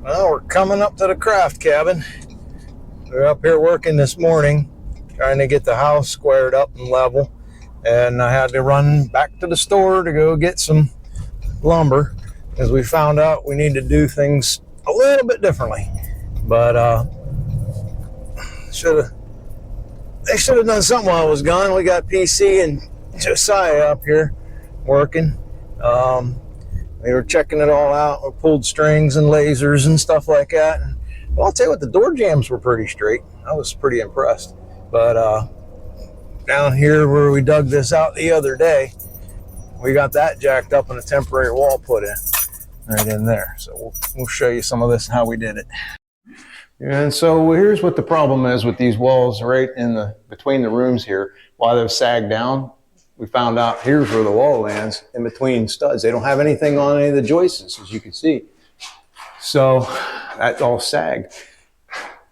Well, we're coming up to the craft cabin. We're up here working this morning, trying to get the house squared up and level. And I had to run back to the store to go get some lumber, as we found out we need to do things a little bit differently. But they should have done something while I was gone. We got PC and Josiah up here working. We were checking it all out. We pulled strings and lasers and stuff like that. Well, I'll tell you what, the door jambs were pretty straight. I was pretty impressed. But down here where we dug this out the other day, we got that jacked up and a temporary wall put in right in there. So we'll show you some of this, how we did it. And so here's what the problem is with these walls right in between the rooms here. Why they've sagged down. We found out here's where the wall lands, in between studs. They don't have anything on any of the joists, as you can see. So that's all sagged.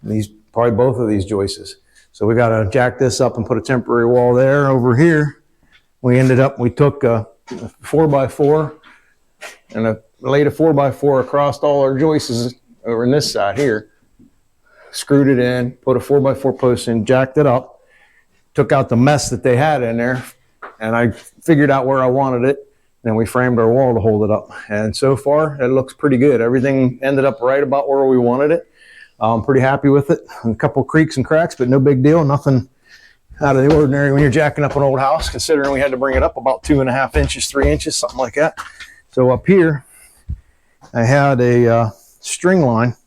Probably both of these joists. So we got to jack this up and put a temporary wall there. Over here, we took a 4x4 and laid a 4x4 across all our joists over in this side here. Screwed it in, put a 4x4 post in, jacked it up, took out the mess that they had in there, and I figured out where I wanted it. Then we framed our wall to hold it up. And so far, it looks pretty good. Everything ended up right about where we wanted it. I'm pretty happy with it. A couple creaks and cracks, but no big deal. Nothing out of the ordinary when you're jacking up an old house, considering we had to bring it up about 2.5 inches, 3 inches, something like that. So up here, I had a string line.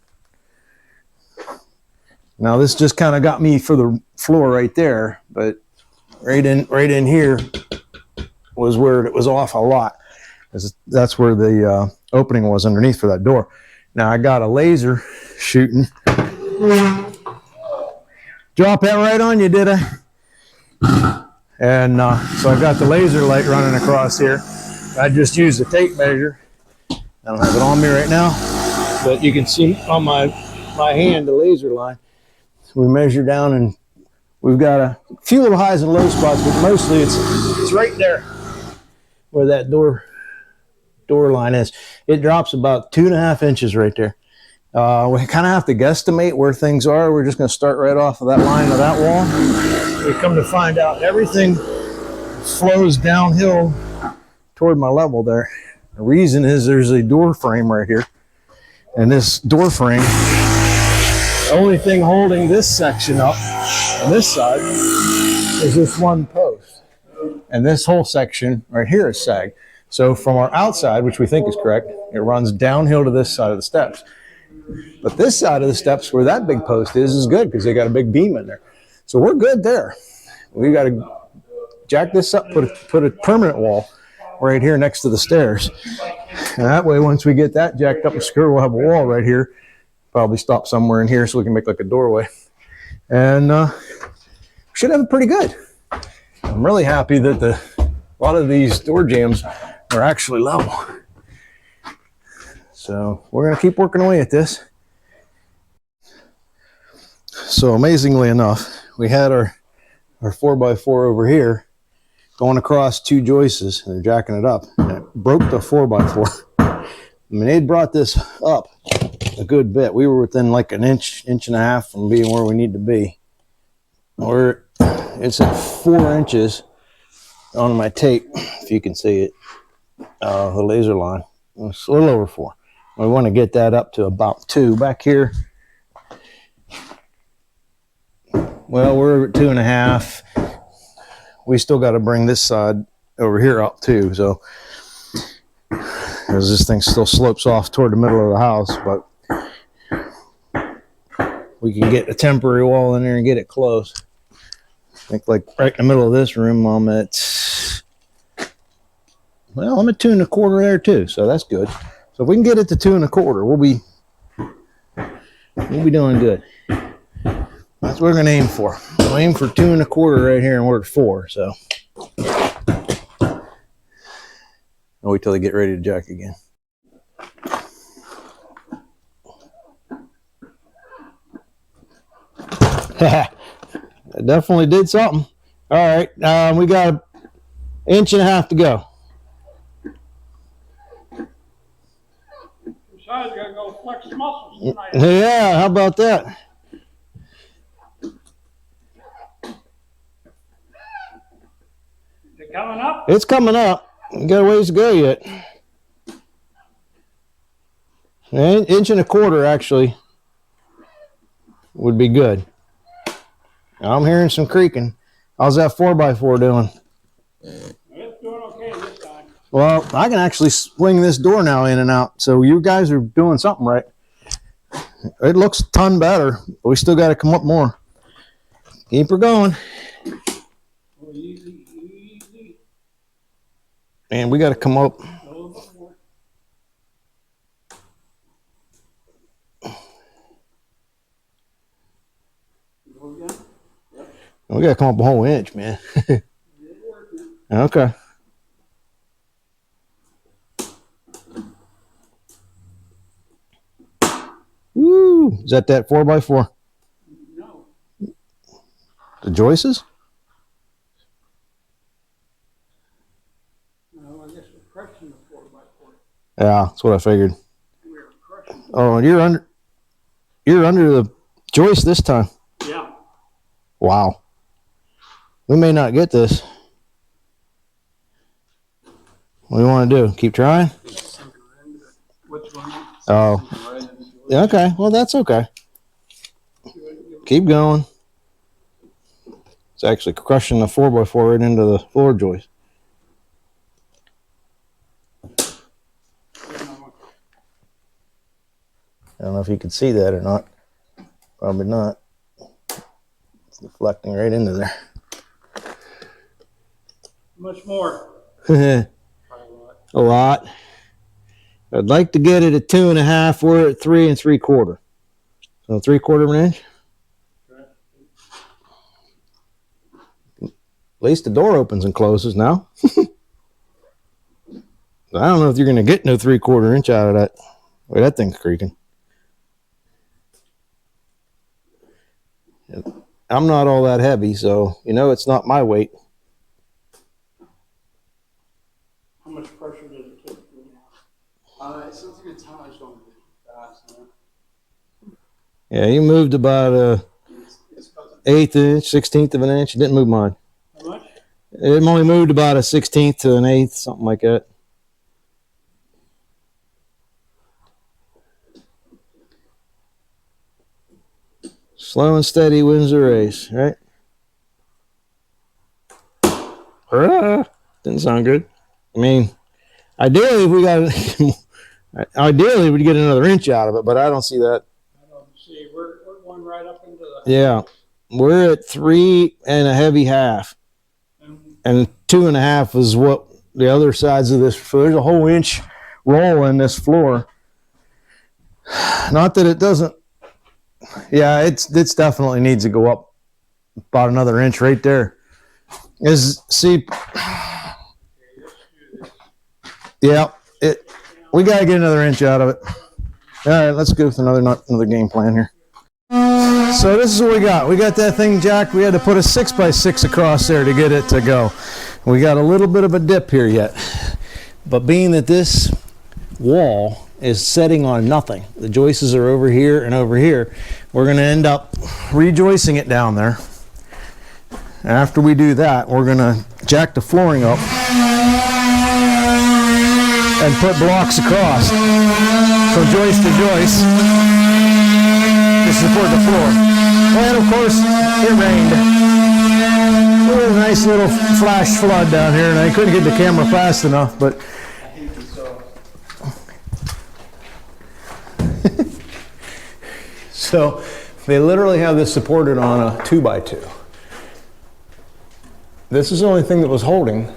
Now this just kind of got me for the floor right there, but right in here was where it was off a lot. That's where the opening was underneath for that door. Now I got a laser shooting. Drop that right on you, did I? And so I got the laser light running across here. I just used the tape measure. I don't have it on me right now, but you can see on my hand the laser line. So we measure down, and we've got a few little highs and low spots, but mostly it's right there where that door line is. It drops about 2.5 inches right there. We kind of have to guesstimate where things are. We're just going to start right off of that line of that wall. We come to find out everything flows downhill toward my level there. The reason is there's a door frame right here, and this door frame, the only thing holding this section up on this side is this one post. And this whole section right here is sagged. So from our outside, which we think is correct, it runs downhill to this side of the steps. But this side of the steps where that big post is good because they got a big beam in there. So we're good there. We got to jack this up, put a permanent wall right here next to the stairs. And that way, once we get that jacked up and secured, we'll have a wall right here. Probably stop somewhere in here so we can make like a doorway. And should have it pretty good. I'm really happy that a lot of these door jambs are actually level. So we're going to keep working away at this. So amazingly enough, we had our 4x4 over here going across two joists, and they're jacking it up, and it broke the 4x4. I mean, they brought this up a good bit. We were within like an inch and a half from being where we need to be. It's at 4 inches on my tape, if you can see it, the laser line. It's a little over 4. We want to get that up to about 2. Back here, well, we're at 2.5. We still got to bring this side over here up too, so because this thing still slopes off toward the middle of the house, but we can get a temporary wall in there and get it close. I think like right in the middle of this room, I'm at 2.25 there too, so that's good. So if we can get it to 2.25, we'll be doing good. That's what we're gonna aim for. We'll aim for 2.25 right here, and we're at 4. So I'll wait till they get ready to jack again. It definitely did something. All right, we got 1.5 inches to go. Josiah's got gotta go flex muscles tonight. Yeah, how about that? Is it coming up? It's coming up. You got a ways to go yet. An inch and a quarter actually would be good. I'm hearing some creaking. How's that 4x4 doing? It's doing okay this time. Well, I can actually swing this door now in and out, so you guys are doing something right. It looks a ton better, but we still got to come up more. Keep her going. Oh, easy, easy. And we got to come up. A little bit more. Go again. We got to come up a whole inch, man. It's working. Okay. Woo! Is that 4x4? No. The joists? No, I guess we're crushing the 4x4. Yeah, that's what I figured. We're crushing. Oh, and you're under the joist this time. Yeah. Wow. We may not get this. What do you want to do? Keep trying? Which one? Oh. Yeah, okay. Well, that's okay. Keep going. It's actually crushing the 4x4 right into the floor joist. I don't know if you can see that or not. Probably not. It's deflecting right into there. Much more. A lot. I'd like to get it at 2.5. We're at 3 3/4. So 3/4 of an inch. At least the door opens and closes now. I don't know if you're going to get no 3/4 inch out of that. Wait, that thing's creaking. I'm not all that heavy, so you know it's not my weight. How much pressure does it take? It sounds like a ton. I just don't move fast. Yeah, you moved about a It's about 1/8 inch, 1/16 of an inch. You didn't move mine. How much? It only moved about a 1/16 to an 1/8, something like that. Slow and steady wins the race, right? Didn't sound good. I mean, ideally, ideally we'd get another inch out of it, but I don't see that. I don't see. We're going right up into the. Yeah, we're at 3 and a heavy half, and 2.5 is what the other sides of this. So there's a whole inch roll in this floor. Not that it doesn't. Yeah, it's definitely needs to go up about another inch right there. Yeah, we gotta get another inch out of it. All right, let's go with another game plan here. So this is what we got. We got that thing jacked. We had to put a 6x6 across there to get it to go. We got a little bit of a dip here yet, but being that this wall is setting on nothing, the joists are over here and over here, we're going to end up rejoisting it down there. After we do that, we're going to jack the flooring up and put blocks across from joist to joist to support the floor. And of course, it rained. It was a nice little flash flood down here, and I couldn't get the camera fast enough, but so they literally have this supported on a 2x2. This is the only thing that was holding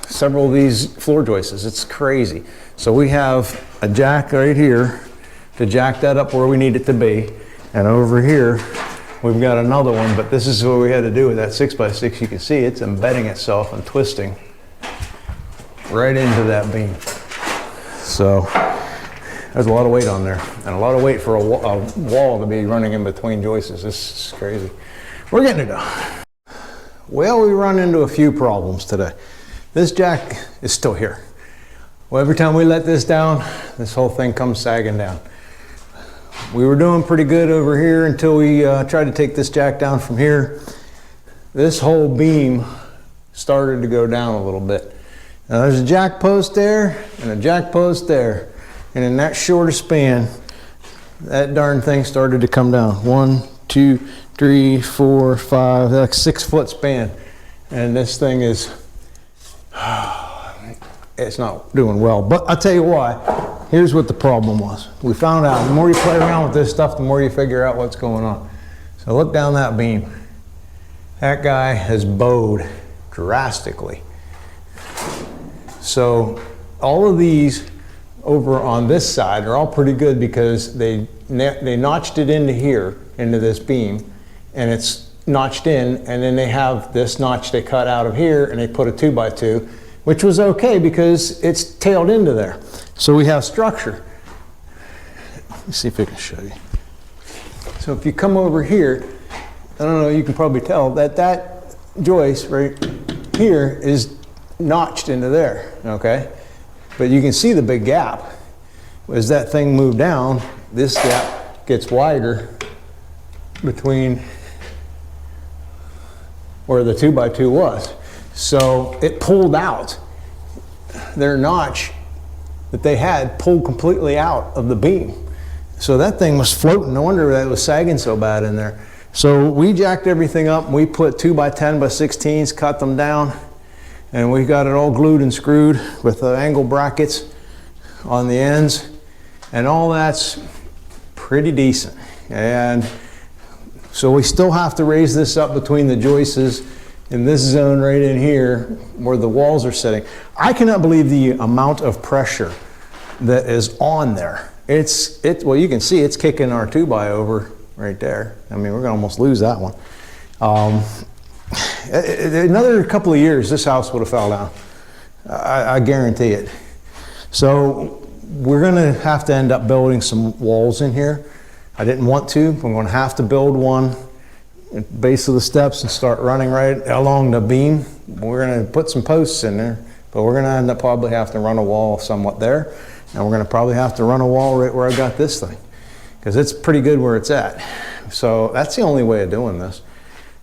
several of these floor joists. It's crazy. So we have a jack right here to jack that up where we need it to be. And over here, we've got another one, but this is what we had to do with that 6x6. You can see it's embedding itself and twisting right into that beam. So there's a lot of weight on there, and a lot of weight for a wall to be running in between joists. This is crazy. We're getting it done. Well, we run into a few problems today. This jack is still here. Well, every time we let this down, this whole thing comes sagging down. We were doing pretty good over here until we tried to take this jack down from here. This whole beam started to go down a little bit. Now there's a jack post there and a jack post there. And in that shorter span, that darn thing started to come down. 1, 2, 3, 4, 5, like 6 foot span. And this thing is, it's not doing well. But I'll tell you why. Here's what the problem was. We found out the more you play around with this stuff, the more you figure out what's going on. So look down that beam. That guy has bowed drastically. So all of these over on this side are all pretty good because they notched it into here, into this beam, and it's notched in, and then they have this notch they cut out of here and they put a 2x2, which was okay because it's tailed into there. So we have structure. Let's see if I can show you. So if you come over here, I don't know, you can probably tell that that joist right here is notched into there, okay? But you can see the big gap. As that thing moved down, this gap gets wider between where the 2x2 was. So it pulled out. Their notch that they had pulled completely out of the beam. So that thing was floating. No wonder that was sagging so bad in there. So we jacked everything up. We put 2x10x16s, cut them down, and we got it all glued and screwed with the angle brackets on the ends, and all that's pretty decent. And so we still have to raise this up between the joists in this zone right in here where the walls are sitting. I cannot believe the amount of pressure that is on there. Well, you can see it's kicking our 2x over right there. I mean, we're gonna almost lose that one. Another couple of years, this house would have fell down. I guarantee it. So we're gonna have to end up building some walls in here. I didn't want to. I'm gonna have to build one at the base of the steps and start running right along the beam. We're gonna put some posts in there, but we're gonna end up probably have to run a wall somewhat there. And we're gonna probably have to run a wall right where I got this thing, because it's pretty good where it's at. So that's the only way of doing this,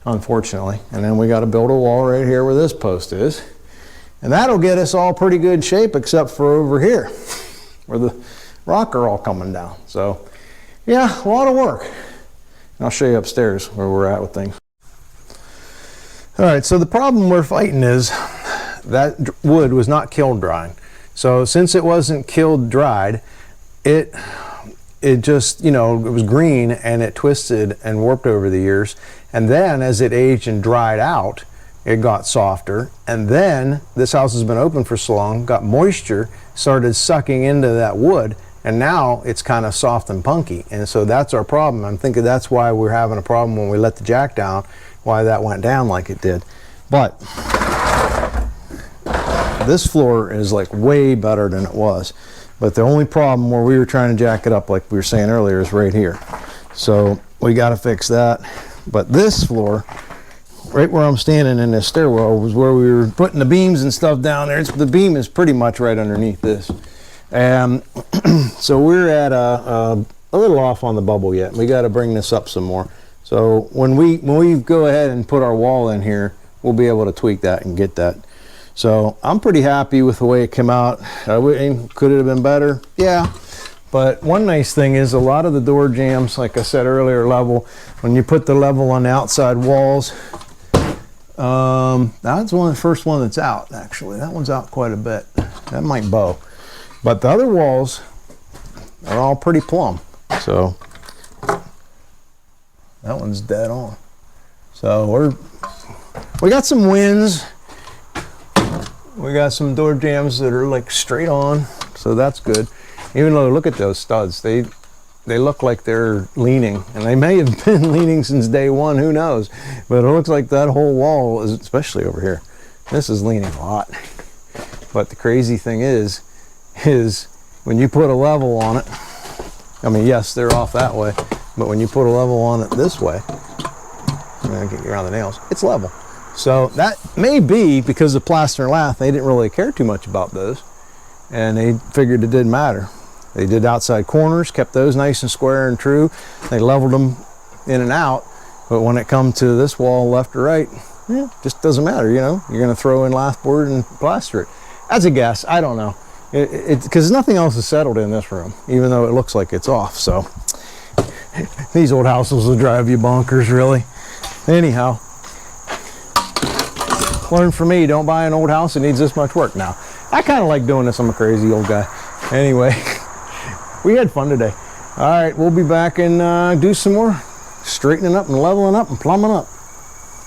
unfortunately. And then we got to build a wall right here where this post is. And that'll get us all pretty good shape except for over here where the rock are all coming down. So yeah, a lot of work. And I'll show you upstairs where we're at with things. All right, so the problem we're fighting is that wood was not kiln drying. So since it wasn't kiln dried, it just, you know, it was green and it twisted and warped over the years. And then as it aged and dried out, it got softer. And then this house has been open for so long, got moisture, started sucking into that wood, and now it's kind of soft and punky. And so that's our problem. I'm thinking that's why we're having a problem when we let the jack down, why that went down like it did. But this floor is like way better than it was. But the only problem where we were trying to jack it up, like we were saying earlier, is right here. So we got to fix that. But this floor, right where I'm standing in this stairwell, was where we were putting the beams and stuff down there. The beam is pretty much right underneath this. So we're at a little off on the bubble yet. We got to bring this up some more. So when we go ahead and put our wall in here, we'll be able to tweak that and get that. So I'm pretty happy with the way it came out. Could it have been better? Yeah. But one nice thing is a lot of the door jambs, like I said earlier, level. When you put the level on the outside walls, that's the first one that's out, actually. That one's out quite a bit. That might bow. But the other walls are all pretty plumb. So that one's dead on. So we got some wins. We got some door jambs that are like straight on, so that's good. Even though, look at those studs, they look like they're leaning, and they may have been leaning since day one, who knows. But it looks like that whole wall is, especially over here, this is leaning a lot. But the crazy thing is when you put a level on it, I mean, yes, they're off that way, but when you put a level on it this way, I'm gonna get you around the nails, it's level. So that may be because of plaster and lath, they didn't really care too much about those. and they figured it didn't matter. They did outside corners, kept those nice and square and true. They leveled them in and out, but when it come to this wall, left or right, just doesn't matter, you know. You're gonna throw in lath board and plaster it. That's a guess, I don't know. Because nothing else is settled in this room, even though it looks like it's off, so. These old houses will drive you bonkers, really. Anyhow, learn from me, don't buy an old house that needs this much work. Now, I kind of like doing this, I'm a crazy old guy. Anyway, we had fun today. All right, we'll be back and do some more straightening up and leveling up and plumbing up.